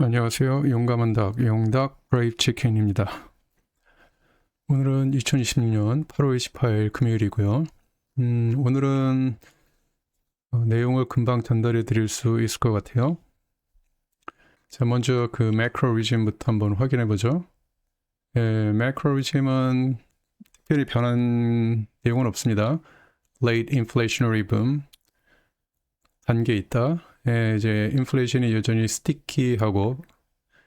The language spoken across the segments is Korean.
안녕하세요. 용감한 닭, 용닭 브레이브 치킨입니다. 오늘은 2026년 8월 28일 금요일이고요. 오늘은 내용을 금방 전달해 드릴 수 있을 것 같아요. 자, 먼저 그 매크로 리즘부터 한번 확인해 보죠. 매크로 리즘은 특별히 변한 내용은 없습니다. Late inflationary boom, 단계 있다. 이제 인플레이션이 여전히 스티키하고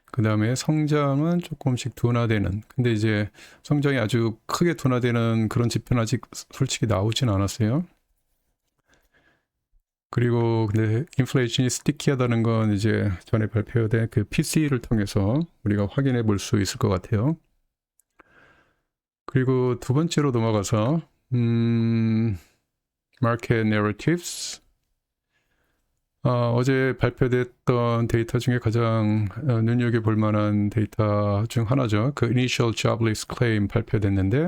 그 다음에 성장은 조금씩 둔화되는, 근데 이제 성장이 아주 크게 둔화되는 그런 지표는 아직 솔직히 나오진 않았어요. 그리고 근데 인플레이션이 스티키하다는 건 이제 전에 발표된 그 PC를 통해서 우리가 확인해 볼 수 있을 것 같아요. 그리고 두 번째로 넘어가서 Market Narratives. 어제 발표됐던 데이터 중에 가장 눈여겨볼 만한 데이터 중 하나죠. 그 Initial Jobless Claim 발표됐는데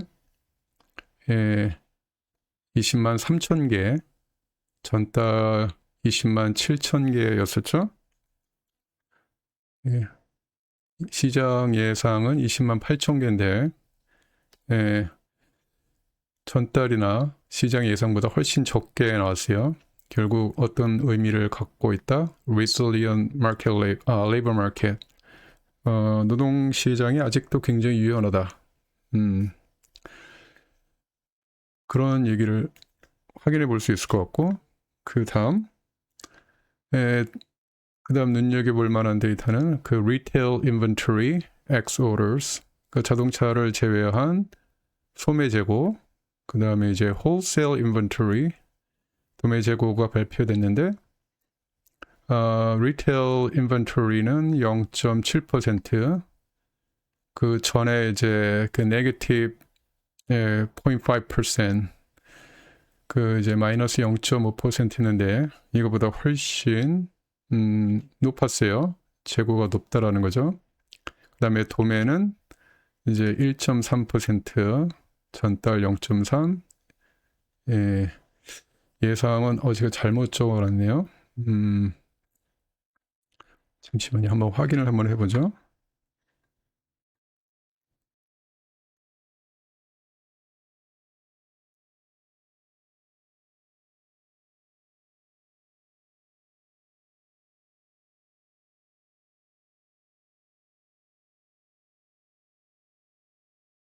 20만 3천 개, 전달 20만 7천 개였었죠. 시장 예상은 20만 8천 개인데 전달이나 시장 예상보다 훨씬 적게 나왔어요. 결국 어떤 의미를 갖고 있다? Resilient market, labor market. 노동시장이 아직도 굉장히 유연하다. 그런 얘기를 확인해 볼 수 있을 것 같고, 그 다음 눈여겨볼 만한 데이터는 그 Retail Inventory X Orders, 그 자동차를 제외한 소매 재고, 그 다음에 이제 Wholesale Inventory, 도매 재고가 발표됐는데, Retail Inventory는 0.7%, 그 전에 이제 그 Negative 0.5%, 그 이제 마이너스 0.5%인데 이거보다 훨씬 높았어요. 재고가 높다라는 거죠. 그 다음에 도매는 이제 1.3%, 전달 0.3. 예상은 제가 잘못 적어놨네요. 잠시만요. 한번 확인을 한번 해보죠.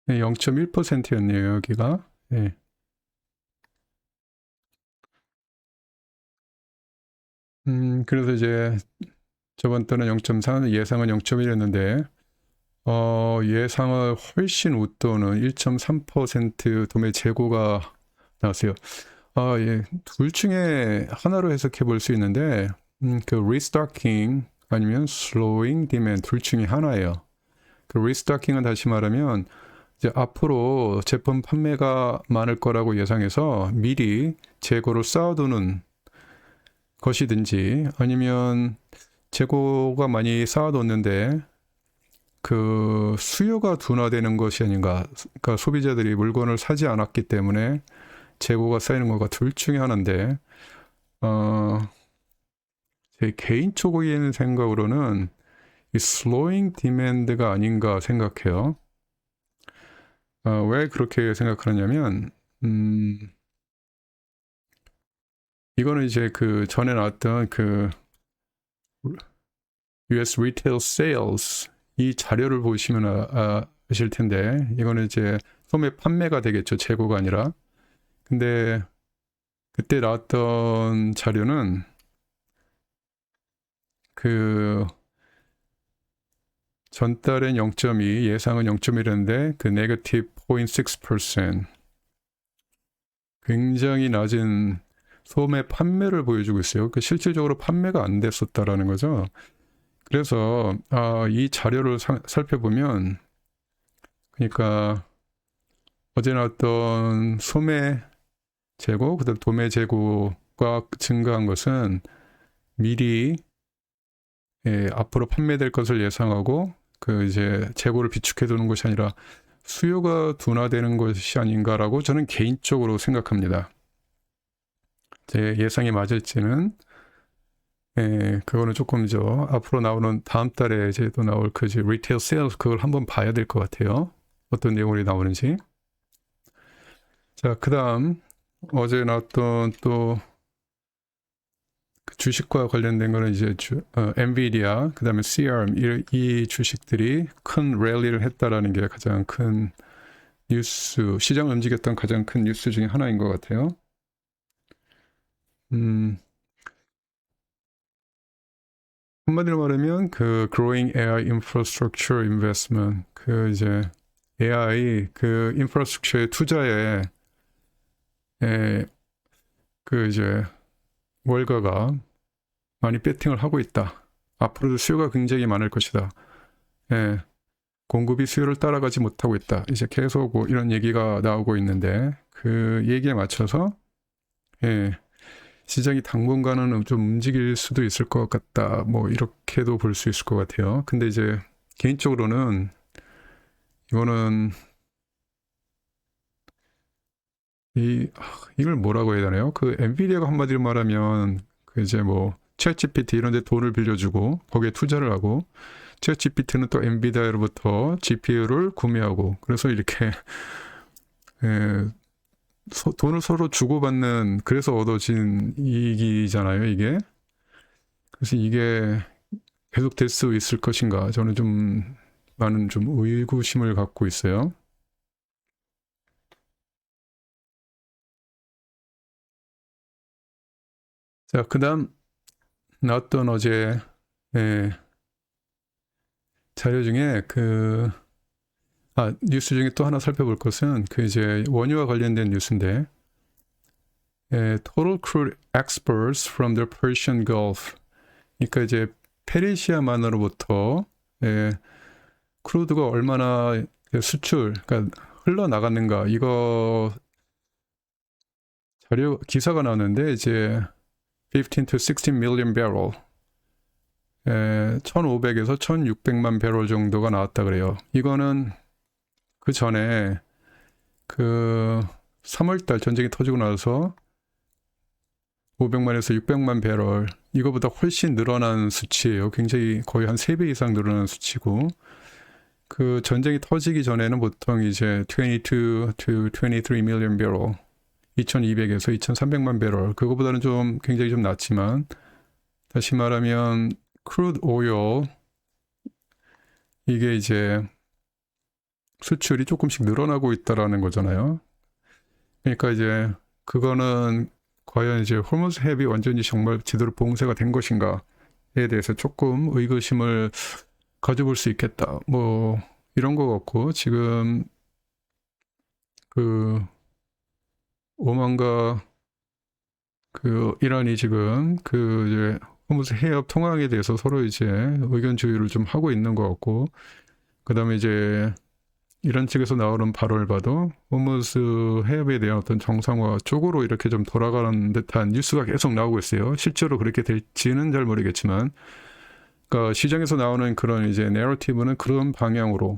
네, 0.1%였네요. 여기가. 네. 그래서 이제 저번 때는 0.4, 예상은 0.1이었는데 예상을 훨씬 웃도는 1.3% 도매 재고가 나왔어요. 예. 둘 중에 하나로 해석해 볼 수 있는데, 그 restocking 아니면 slowing demand 둘 중에 하나예요. 그 restocking은 다시 말하면 이제 앞으로 제품 판매가 많을 거라고 예상해서 미리 재고를 쌓아두는 것이든지, 아니면 재고가 많이 쌓아뒀는데 그 수요가 둔화되는 것이 아닌가. 그러니까 소비자들이 물건을 사지 않았기 때문에 재고가 쌓이는 것과 둘 중에 하나인데, 제 개인적인 생각으로는 이 slowing demand가 아닌가 생각해요. 왜 그렇게 생각하느냐면, 이거는 이제 그 전에 나왔던 그 US Retail Sales 이 자료를 보시면 아실 텐데, 이거는 이제 소매 판매가 되겠죠. 재고가 아니라. 근데 그때 나왔던 자료는 그 전달은 0.2, 예상은 0.1인데 그 네거티브 0.6%, 굉장히 낮은 소매 판매를 보여주고 있어요. 그 실질적으로 판매가 안 됐었다라는 거죠. 그래서 이 자료를 살펴보면, 그러니까 어제 나왔던 소매 재고, 그다음 도매 재고가 증가한 것은 미리 앞으로 판매될 것을 예상하고 그 이제 재고를 비축해 두는 것이 아니라 수요가 둔화되는 것이 아닌가라고 저는 개인적으로 생각합니다. 제 예상이 맞을지는 그거는 조금 앞으로 나오는 다음 달에 이제 또 나올 그 리테일 세일즈 그걸 한번 봐야 될 것 같아요. 어떤 내용이 나오는지. 자, 그 다음 어제 나왔던 또 그 주식과 관련된 거는 이제 엔비디아, 그 다음에 CRM 이 주식들이 큰 랠리를 했다라는 게 가장 큰 뉴스, 시장을 움직였던 가장 큰 뉴스 중에 하나인 것 같아요. 한마디로 말하면 그 Growing AI Infrastructure Investment, 그 이제 AI 그 인프라스트럭처의 투자에 그 이제 월가가 많이 배팅을 하고 있다. 앞으로도 수요가 굉장히 많을 것이다. 공급이 수요를 따라가지 못하고 있다. 이제 계속 뭐 이런 얘기가 나오고 있는데 그 얘기에 맞춰서 시장이 당분간은 좀 움직일 수도 있을 것 같다. 뭐 이렇게도 볼 수 있을 것 같아요. 근데 이제 개인적으로는 이거는 이걸 뭐라고 해야 되나요? 그 엔비디아가 한마디로 말하면 그 이제 뭐 챗GPT 이런 데 돈을 빌려주고 거기에 투자를 하고 챗GPT는 또 엔비디아로부터 GPU를 구매하고 그래서 이렇게 돈을 서로 주고받는 그래서 얻어진 이익이잖아요, 이게. 그래서 이게 계속 될 수 있을 것인가? 저는 좀 많은 좀 의구심을 갖고 있어요. 자, 그다음 나왔던 어제 자료 중에 뉴스 중에 또 하나 살펴볼 것은 그 이제 원유와 관련된 뉴스인데 Total crude exports from the Persian Gulf. 그러니까 이제 페르시아만으로부터 크루드가 얼마나 수출, 그러니까 흘러나갔는가 이거 자료 기사가 나오는데 이제 15 to 16 million barrel 1500에서 1600만 배럴 정도가 나왔다 그래요. 이거는 그 전에 그 3월달 전쟁이 터지고 나서 500만에서 600만 배럴 이거보다 훨씬 늘어난 수치예요. 굉장히 거의 한 3배 이상 늘어난 수치고 그 전쟁이 터지기 전에는 보통 이제 22 to 23 million barrel 2200에서 2300만 배럴 그거보다는 좀 굉장히 좀 낮지만 다시 말하면 crude oil 이게 이제 수출이 조금씩 늘어나고 있다라는 거잖아요. 그러니까 이제 그거는 과연 이제 호르무즈 해협이 완전히 정말 제대로 봉쇄가 된 것인가에 대해서 조금 의구심을 가져볼 수 있겠다. 뭐 이런 거 같고 지금 그 오만과 그 이란이 지금 그 이제 호르무즈 해협 통항에 대해서 서로 이제 의견 조율을 좀 하고 있는 것 같고 그다음에 이제 이런 측에서 나오는 발언을 봐도 호르무즈 해협에 대한 어떤 정상화 쪽으로 이렇게 좀 돌아가는 듯한 뉴스가 계속 나오고 있어요. 실제로 그렇게 될지는 잘 모르겠지만, 그러니까 시장에서 나오는 그런 이제 내러티브는 그런 방향으로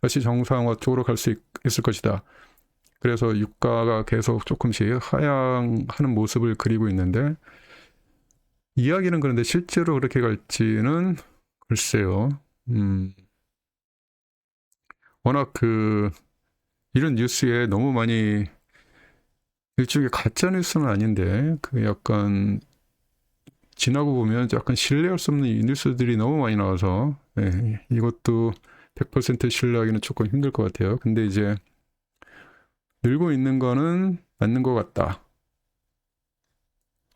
다시 정상화 쪽으로 갈 수 있을 것이다. 그래서 유가가 계속 조금씩 하향하는 모습을 그리고 있는데 이야기는 그런데 실제로 그렇게 갈지는 글쎄요. 워낙 이런 뉴스에 너무 많이 일종의 가짜 뉴스는 아닌데 그 약간 지나고 보면 약간 신뢰할 수 없는 이 뉴스들이 너무 많이 나와서 이것도 100% 신뢰하기는 조금 힘들 것 같아요. 근데 이제 늘고 있는 거는 맞는 것 같다.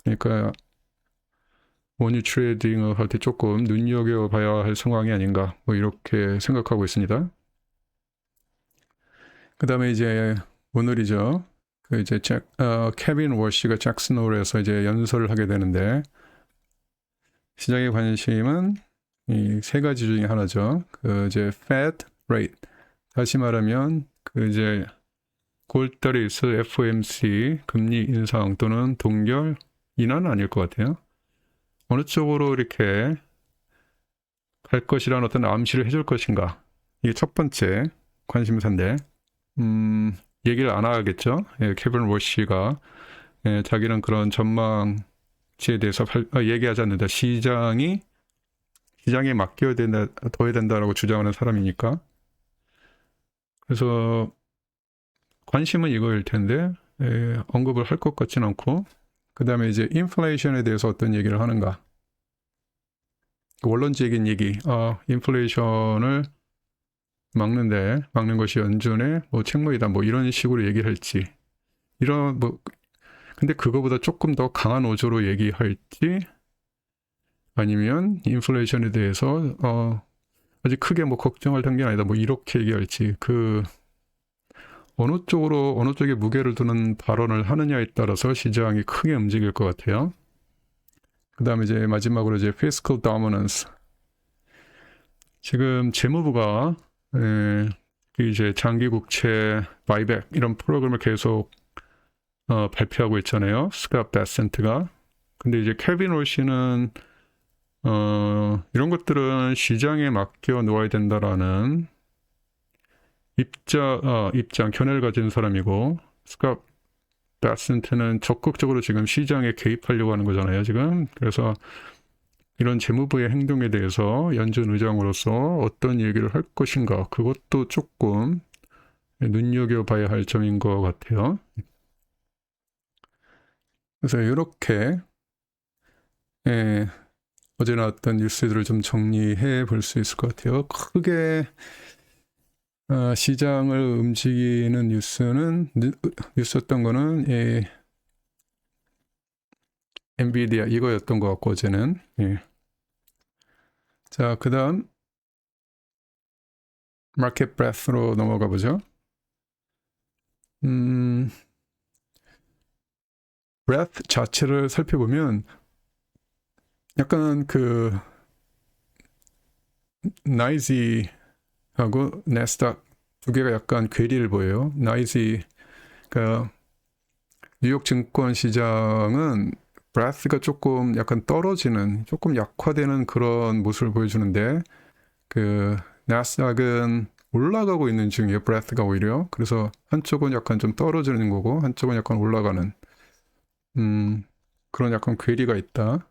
그러니까 원유 트레이딩을 할 때 조금 눈여겨봐야 할 상황이 아닌가 뭐 이렇게 생각하고 있습니다. 그 다음에 이제 오늘이죠. 그 이제 케빈 월시가 잭슨홀에서 이제 연설을 하게 되는데 시장의 관심은 이 세 가지 중에 하나죠. 그 이제 Fed rate 다시 말하면 그 이제 골달에 있을 FOMC 금리 인상 또는 동결 인하는 아닐 것 같아요. 어느 쪽으로 이렇게 갈 것이라는 어떤 암시를 해줄 것인가 이게 첫 번째 관심사인데 얘기를 안 하겠죠. 케빈 월시가 자기는 그런 전망 될지에 대해서 얘기하지 않는다. 시장에 맡겨야 된다, 둬야 된다라고 주장하는 사람이니까. 그래서 관심은 이거일 텐데 언급을 할 것 같진 않고, 그 다음에 이제 인플레이션에 대해서 어떤 얘기를 하는가. 원론적인 얘기, 인플레이션을 막는 것이 연준의 뭐 책무이다, 뭐 이런 식으로 얘기를 할지, 근데 그거보다 조금 더 강한 어조로 얘기할지, 아니면 인플레이션에 대해서 아직 크게 뭐 걱정할 단계는 아니다, 뭐 이렇게 얘기할지, 어느 쪽에 무게를 두는 발언을 하느냐에 따라서 시장이 크게 움직일 것 같아요. 그 다음에 이제 마지막으로 이제 fiscal dominance. 지금 재무부가 이제 장기 국채 바이백 이런 프로그램을 계속 발표하고 있잖아요. 스캇 베센트가. 근데 이제 케빈 홀씨는 이런 것들은 시장에 맡겨 놓아야 된다라는 견해를 가진 사람이고, 스캇 베센트는 적극적으로 지금 시장에 개입하려고 하는 거잖아요, 지금. 그래서 이런 재무부의 행동에 대해서 연준 의장으로서 어떤 얘기를 할 것인가, 그것도 조금 눈여겨봐야 할 점인 것 같아요. 그래서 이렇게 어제 나왔던 뉴스들을 좀 정리해 볼 수 있을 것 같아요. 크게 시장을 움직이는 뉴스였던 거는 엔비디아 이거였던 것 같고, 어제는. 자, 그 다음 마켓 브레스로 넘어가 보죠. 브레스 자체를 살펴보면 약간 나이지하고 나스닥 두 개가 약간 괴리를 보여요. 그러니까 뉴욕 증권 시장은 브레스가 조금 약간 떨어지는, 조금 약화되는 그런 모습을 보여주는데, 나스닥은 올라가고 있는 중이에요. 브레스가 오히려. 그래서 한쪽은 약간 좀 떨어지는 거고, 한쪽은 약간 올라가는 그런 약간 괴리가 있다.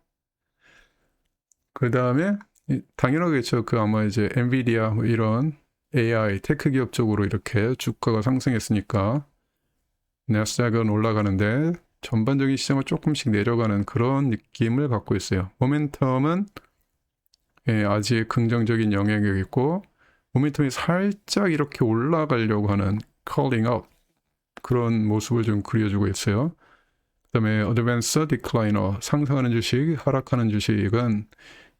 그 다음에 당연하겠죠. 아마 이제 엔비디아 뭐 이런 AI 테크 기업 쪽으로 이렇게 주가가 상승했으니까 나스닥은 올라가는데 전반적인 시장은 조금씩 내려가는 그런 느낌을 갖고 있어요. 모멘텀은 아직 긍정적인 영향력이 있고, 모멘텀이 살짝 이렇게 올라가려고 하는 calling up 그런 모습을 좀 그려주고 있어요. 그 다음에 advanced decliner, 상승하는 주식, 하락하는 주식은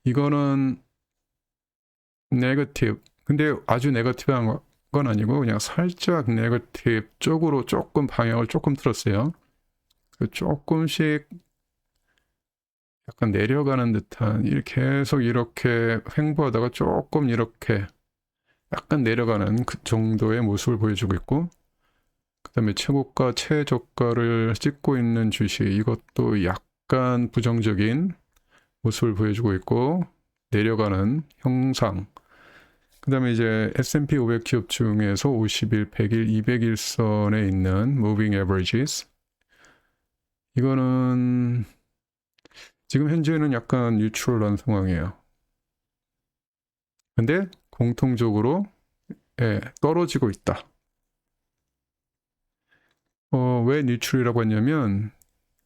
이거는 네거티브, 근데 아주 네거티브한 건 아니고 그냥 살짝 네거티브 쪽으로 조금 방향을 조금 틀었어요. 조금씩 약간 내려가는 듯한, 계속 이렇게 횡보하다가 조금 이렇게 약간 내려가는 그 정도의 모습을 보여주고 있고, 그 다음에 최고가 최저가를 찍고 있는 주식, 이것도 약간 부정적인 모습을 보여주고 있고 내려가는 형상. 그 다음에 이제 S&P 500 기업 중에서 50일, 100일, 200일선에 있는 Moving Averages, 이거는 지금 현재는 약간 뉴트럴한 상황이에요. 근데 공통적으로 떨어지고 있다. 왜 뉴트럴이라고 했냐면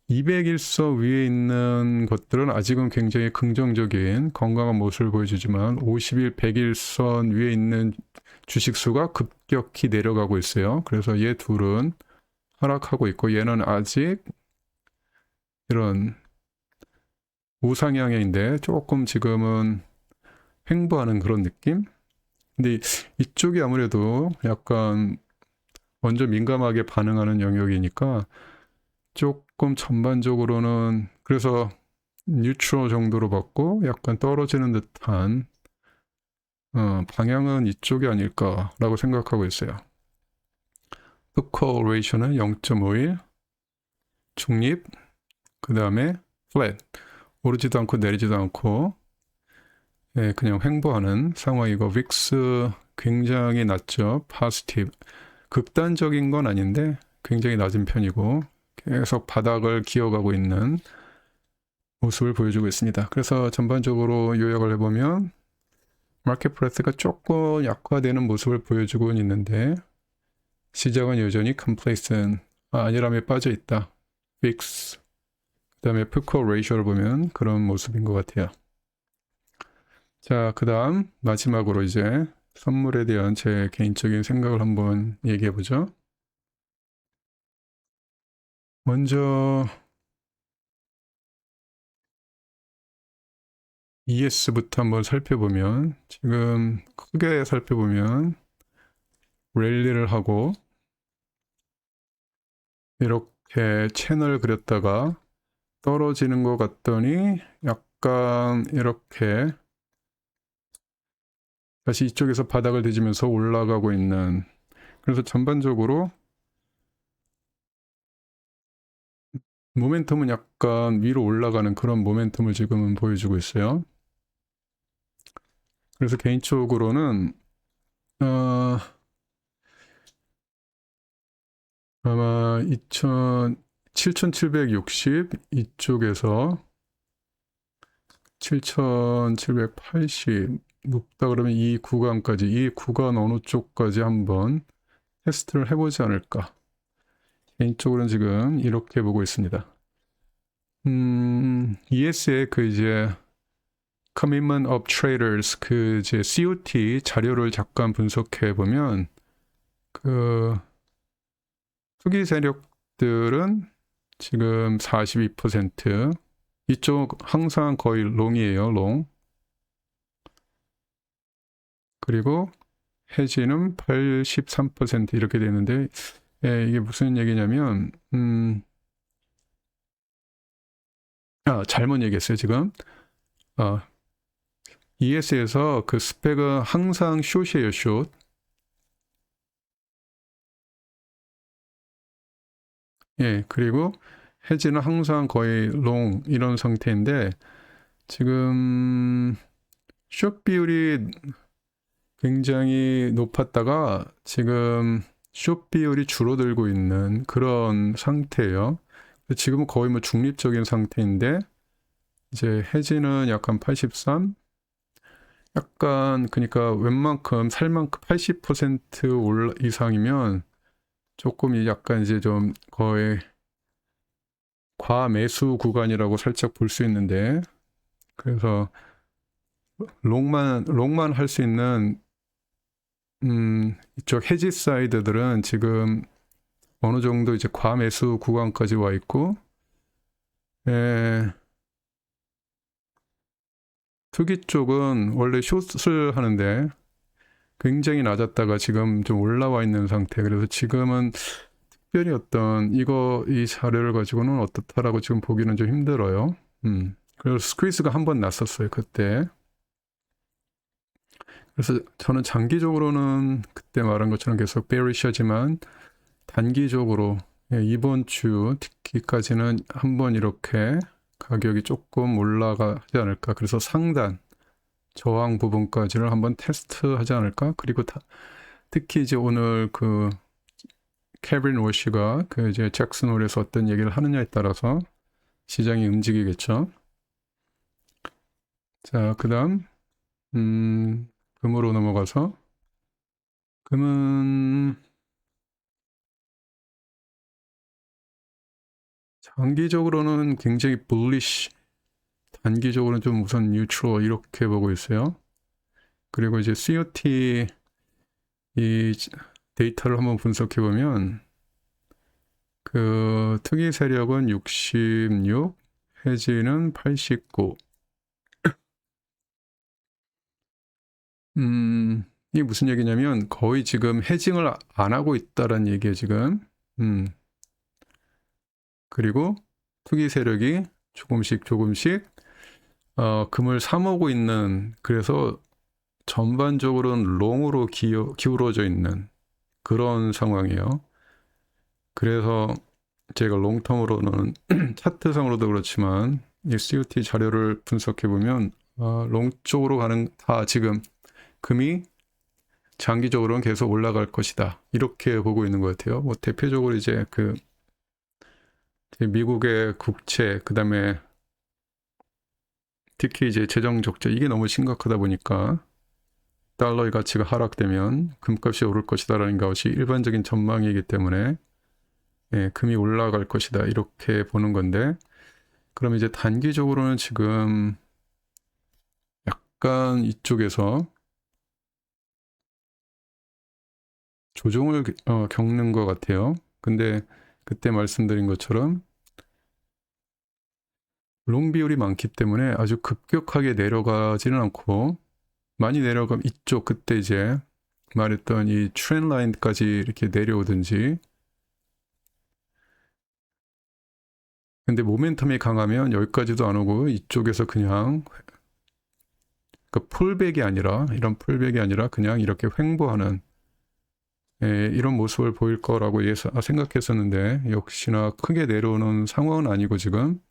200일선 위에 있는 것들은 아직은 굉장히 긍정적인 건강한 모습을 보여주지만 50일, 100일선 위에 있는 주식수가 급격히 내려가고 있어요. 그래서 얘 둘은 하락하고 있고, 얘는 아직 이런 우상향인데 조금 지금은 횡보하는 그런 느낌? 근데 이쪽이 아무래도 약간 먼저 민감하게 반응하는 영역이니까 조금 전반적으로는, 그래서 뉴트럴 정도로 봤고 약간 떨어지는 듯한 방향은 이쪽이 아닐까라고 생각하고 있어요. 푸커 레이셔는 0.51, 중립, 그 다음에 플랫, 오르지도 않고 내리지도 않고 그냥 횡보하는 상황이고, 빅스 굉장히 낮죠. 파지티브, 극단적인 건 아닌데 굉장히 낮은 편이고 계속 바닥을 기어가고 있는 모습을 보여주고 있습니다. 그래서 전반적으로 요약을 해보면 마켓 프라이스가 조금 약화되는 모습을 보여주고 있는데 시장은 여전히 complacent, 안일함에 빠져 있다. fix, 그 다음에 put-call ratio를 보면 그런 모습인 것 같아요. 자, 그 다음 마지막으로 이제 선물에 대한 제 개인적인 생각을 한번 얘기해 보죠. 먼저 ES부터 한번 살펴보면, 지금 크게 살펴보면 랠리를 하고 이렇게 채널 그렸다가 떨어지는 것 같더니 약간 이렇게 다시 이쪽에서 바닥을 뒤지면서 올라가고 있는, 그래서 전반적으로 모멘텀은 약간 위로 올라가는 그런 모멘텀을 지금은 보여주고 있어요. 그래서 개인적으로는 아마 7760 이쪽에서 7780 높다 그러면 이 구간까지, 이 구간 어느 쪽까지 한번 테스트를 해보지 않을까. 개인적으로는 지금 이렇게 보고 있습니다. ES의 그 이제 Commitment of Traders, 그 이제 COT 자료를 잠깐 분석해 보면 그 투기 세력들은 지금 42%, 이쪽 항상 거의 롱이에요, 롱. 그리고 해지는 83% 이렇게 되는데, 이게 무슨 얘기냐면, 잘못 얘기했어요, 지금. ES에서 그 스펙은 항상 숏이에요, 숏. 예, 그리고 해지는 항상 거의 롱, 이런 상태인데, 지금 숏 비율이 굉장히 높았다가 지금 숏 비율이 줄어들고 있는 그런 상태예요. 지금은 거의 뭐 중립적인 상태인데, 이제 해지는 약간 83, 약간 그러니까 웬만큼 살 만큼 80% 이상이면 조금 약간 이제 좀 거의 과매수 구간이라고 살짝 볼 수 있는데, 그래서 롱만 할 수 있는 이쪽 해지 사이드들은 지금 어느 정도 이제 과매수 구간까지 와 있고, 투기 쪽은 원래 숏을 하는데 굉장히 낮았다가 지금 좀 올라와 있는 상태. 그래서 지금은 특별히 이 자료를 가지고는 어떻다라고 지금 보기는 좀 힘들어요. 그래서 스퀴즈가 한 번 났었어요, 그때. 그래서 저는 장기적으로는 그때 말한 것처럼 계속 베리셔지만 단기적으로 이번 주 특히까지는 한번 이렇게 가격이 조금 올라가지 않을까. 그래서 상단 저항 부분까지를 한번 테스트하지 않을까. 그리고 특히 이제 오늘 그 케빈 워시가 그 이제 잭슨 홀에서 어떤 얘기를 하느냐에 따라서 시장이 움직이겠죠. 자, 그다음 금으로 넘어가서, 금은 장기적으로는 굉장히 bullish, 단기적으로는 좀 우선 neutral 이렇게 보고 있어요. 그리고 이제 COT 이 데이터를 한번 분석해 보면 그 특이 세력은 66, 해지는 89. 이게 무슨 얘기냐면 거의 지금 해징을 안 하고 있다는 얘기예요, 지금. 그리고 투기 세력이 조금씩 금을 사모고 있는, 그래서 전반적으로는 롱으로 기울어져 있는 그런 상황이에요. 그래서 제가 롱텀으로는 차트상으로도 그렇지만 이 COT 자료를 분석해 보면 롱 쪽으로 가는, 지금 금이 장기적으로는 계속 올라갈 것이다 이렇게 보고 있는 것 같아요. 뭐 대표적으로 이제 그 미국의 국채, 그 다음에 특히 이제 재정 적자 이게 너무 심각하다 보니까 달러의 가치가 하락되면 금값이 오를 것이다라는 것이 일반적인 전망이기 때문에 금이 올라갈 것이다 이렇게 보는 건데, 그럼 이제 단기적으로는 지금 약간 이쪽에서 조정을 겪는 것 같아요. 근데 그때 말씀드린 것처럼 롱 비율이 많기 때문에 아주 급격하게 내려가지는 않고, 많이 내려가면 이쪽 그때 이제 말했던 이 트렌드 라인까지 이렇게 내려오든지, 근데 모멘텀이 강하면 여기까지도 안 오고 이쪽에서 그냥 풀백이 아니라, 이런 풀백이 아니라 그냥 이렇게 횡보하는 이런 모습을 보일 거라고 생각했었는데, 역시나 크게 내려오는 상황은 아니고 지금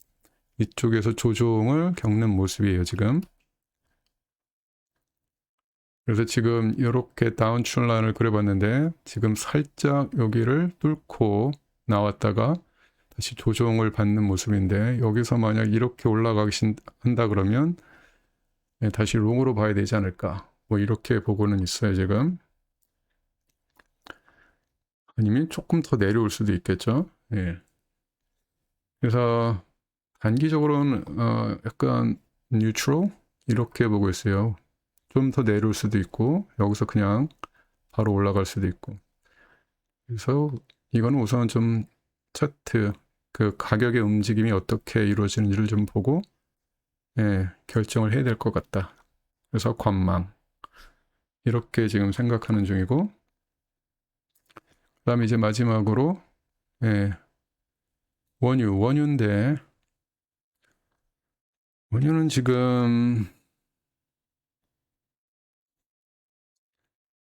이쪽에서 조정을 겪는 모습이에요 지금. 그래서 지금 이렇게 다운트렌드 라인을 그려봤는데 지금 살짝 여기를 뚫고 나왔다가 다시 조정을 받는 모습인데, 여기서 만약 이렇게 올라가기 한다 그러면 다시 롱으로 봐야 되지 않을까, 뭐 이렇게 보고는 있어요 지금. 아니면 조금 더 내려올 수도 있겠죠. 그래서 단기적으로는 약간 뉴트럴 이렇게 보고 있어요. 좀 더 내려올 수도 있고 여기서 그냥 바로 올라갈 수도 있고. 그래서 이거는 우선 좀 차트 그 가격의 움직임이 어떻게 이루어지는지를 좀 보고 결정을 해야 될 것 같다. 그래서 관망 이렇게 지금 생각하는 중이고, 그 다음에 이제 마지막으로 원유인데, 원유는 지금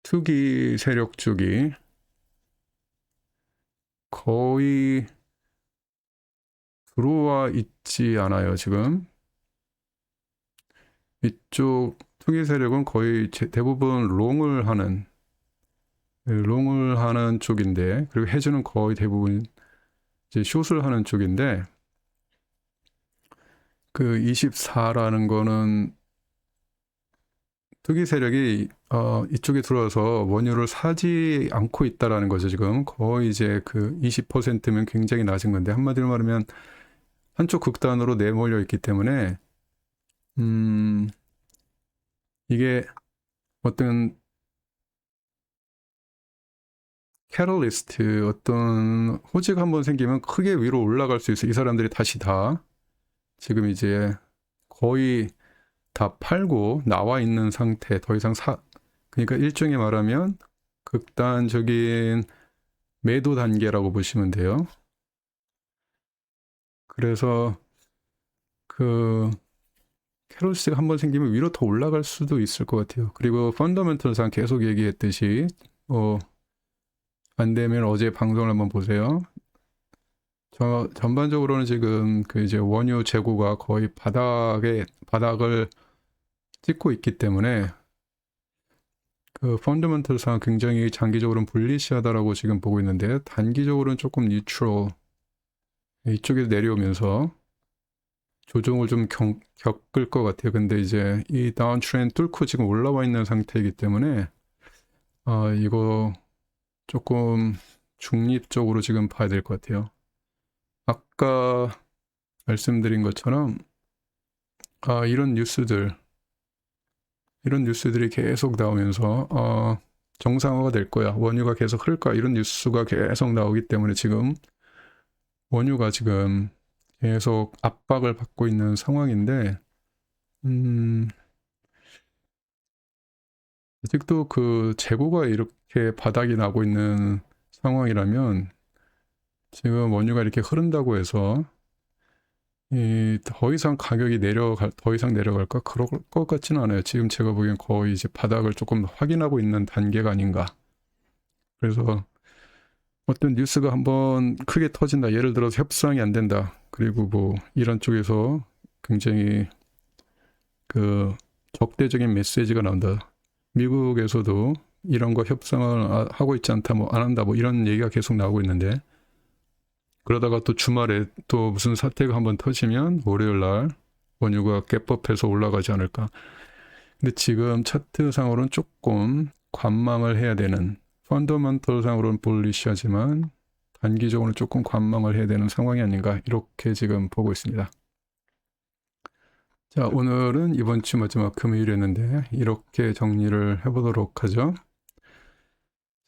투기 세력 쪽이 거의 들어와 있지 않아요 지금. 이쪽 투기 세력은 거의 대부분 롱을 하는 쪽인데, 그리고 해주는 거의 대부분 이제 숏을 하는 쪽인데, 그 24라는 거는 투기 세력이 이쪽에 들어와서 원유를 사지 않고 있다라는 거죠 지금. 거의 이제 그 20%면 굉장히 낮은 건데, 한마디로 말하면 한쪽 극단으로 내몰려 있기 때문에 이게 어떤 캐럴리스트, 어떤 호재가 한번 생기면 크게 위로 올라갈 수 있어. 이 사람들이 다시 다 지금 이제 거의 다 팔고 나와 있는 상태, 더 이상 그러니까 일종의 말하면 극단적인 매도 단계라고 보시면 돼요. 그래서 그 캐럴리스트가 한번 생기면 위로 더 올라갈 수도 있을 것 같아요. 그리고 펀더멘털상 계속 얘기했듯이 안 되면 어제 방송을 한번 보세요. 전반적으로는 지금 그 이제 원유 재고가 거의 바닥을 찍고 있기 때문에 그 펀더멘털상 굉장히 장기적으로는 불리시하다라고 지금 보고 있는데, 단기적으로는 조금 뉴트럴, 이쪽에서 내려오면서 조정을 좀 겪을 것 같아요. 근데 이제 이 다운 트렌드 뚫고 지금 올라와 있는 상태이기 때문에 이거 조금 중립적으로 지금 봐야 될 것 같아요. 아까 말씀드린 것처럼 이런 뉴스들이 계속 나오면서 정상화가 될 거야, 원유가 계속 흐를 거야, 이런 뉴스가 계속 나오기 때문에 지금 원유가 지금 계속 압박을 받고 있는 상황인데, 아직도 그 재고가 이렇게 바닥이 나고 있는 상황이라면 지금 원유가 이렇게 흐른다고 해서 더 이상 가격이 더 이상 내려갈까? 그럴 것 같지는 않아요. 지금 제가 보기엔 거의 이제 바닥을 조금 확인하고 있는 단계가 아닌가. 그래서 어떤 뉴스가 한번 크게 터진다, 예를 들어서 협상이 안 된다, 그리고 뭐 이런 쪽에서 굉장히 그 적대적인 메시지가 나온다, 미국에서도 이런 거 협상을 하고 있지 않다, 뭐 안 한다, 뭐 이런 얘기가 계속 나오고 있는데, 그러다가 또 주말에 또 무슨 사태가 한번 터지면 월요일 날 원유가 갭업해서 올라가지 않을까. 근데 지금 차트상으로는 조금 관망을 해야 되는, 펀더멘털상으로는 볼리시하지만 단기적으로는 조금 관망을 해야 되는 상황이 아닌가, 이렇게 지금 보고 있습니다. 자, 오늘은 이번 주 마지막 금요일이었는데 이렇게 정리를 해보도록 하죠.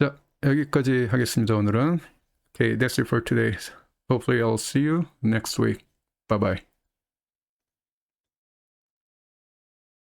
자, 여기까지 하겠습니다. 오늘은. Okay, that's it for today. Hopefully I'll see you next week. Bye bye.